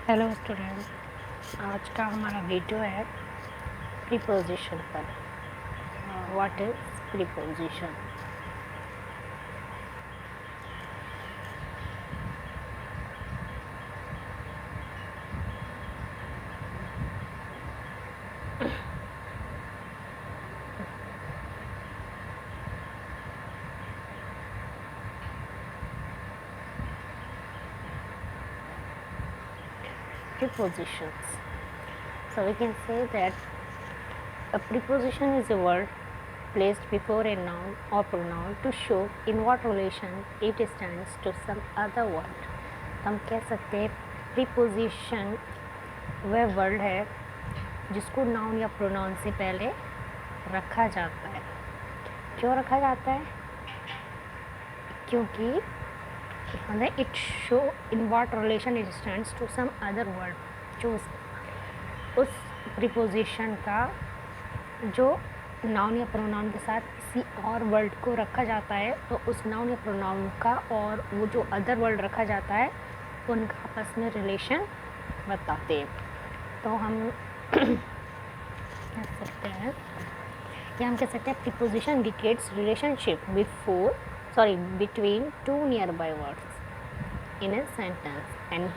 Hello student, आज का हमारा वीडियो है प्रीपोजिशन पर। What is preposition? Prepositions. So we can say that a preposition is a word placed before a noun or pronoun to show in what relation it stands to some other word. हम कह सकते हैं preposition वह word है जिसको noun या pronoun से पहले रखा जाता है। क्यों रखा जाता है? क्योंकि it show in what relation it stands to some other word. जो उस प्रीपोजिशन का जो नाउन या प्रोनाउन के साथ किसी और वर्ड को रखा जाता है, तो उस नाउन या प्रोनाउन का और वो जो अदर वर्ड रखा जाता है उनका आपस में रिलेशन बताते हैं। तो हम कह सकते हैं preposition indicates relationship between two nearby words in a sentence and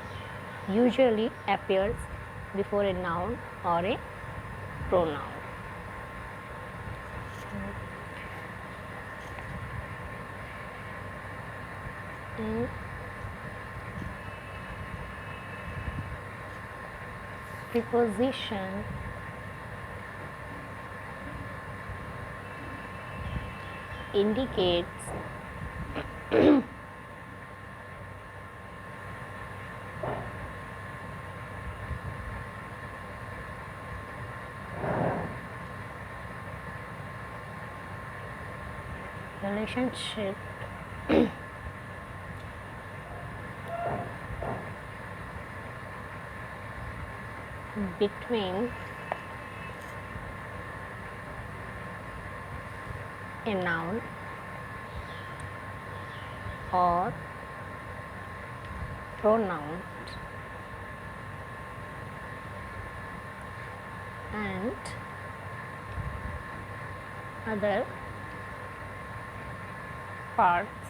usually appears before a noun or a pronoun. Preposition indicates relationship between a noun or pronouns and other parts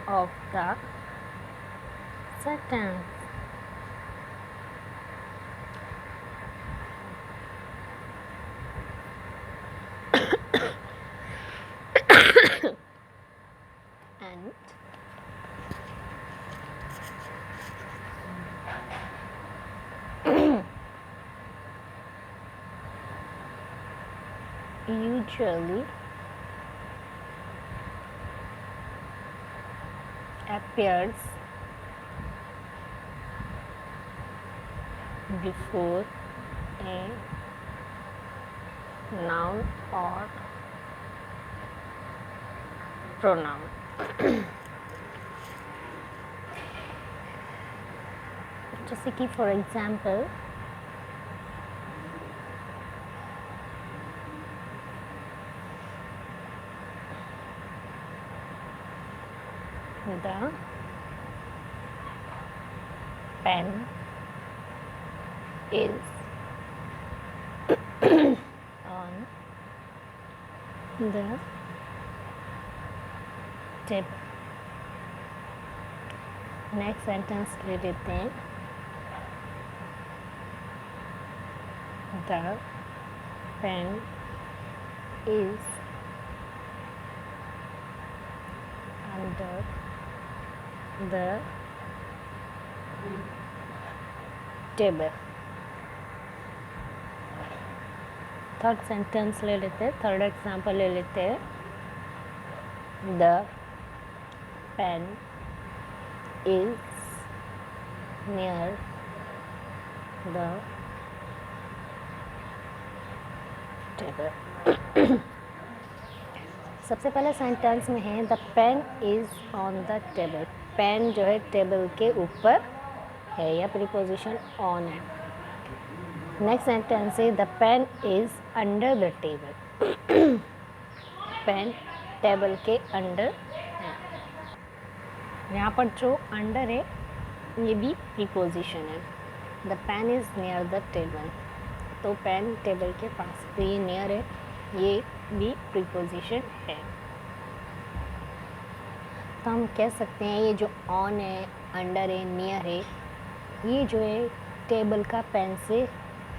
of the sentence. And usually appears before a noun or pronoun. जैसे कि for example the pen is on the table. Next sentence ले लेते हैं। The pen is under the table. Third sentence ले लेते हैं, third example ले लेते हैं। The pen is near the table. सबसे पहले सेंटेंस में है the pen is on the table. Pen जो है टेबल के ऊपर है, या प्रीपोजिशन ऑन है। नेक्स्ट सेंटेंस है the pen is under the table. Pen table के अंडर है। यहाँ पर जो अंडर है ये भी प्रीपोजिशन है। The pen is near the table, तो पेन टेबल के पास, तो ये नियर है, ये भी प्रीपोजिशन है। तो हम कह सकते हैं ये जो ऑन है, अंडर है, नियर है, ये जो है टेबल का पेन से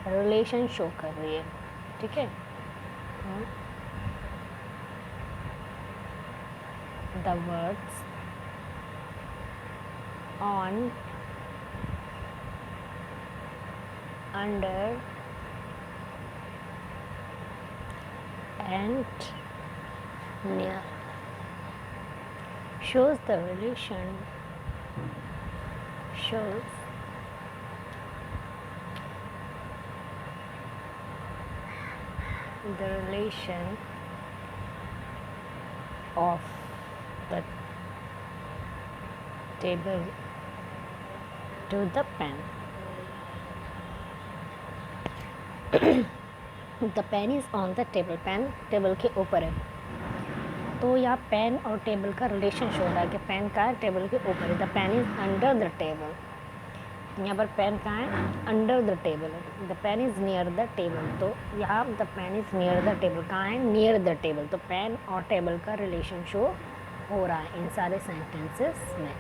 रिलेशन शो कर रही है। ठीक है, the words on, under and near shows the relation of the table to the pen. The pen is on the table, pen table के ऊपर है, तो यहाँ पेन और टेबल का रिलेशन शो हो रहा है कि पेन का टेबल के ऊपर है। The pen is under the table, यहाँ पर पेन कहाँ है, अंडर द टेबल है। The pen is near the table, तो यहाँ the pen is near the table कहाँ है, नियर द टेबल, तो पेन और टेबल का रिलेशन शो हो रहा है इन सारे सेंटेंसेस में।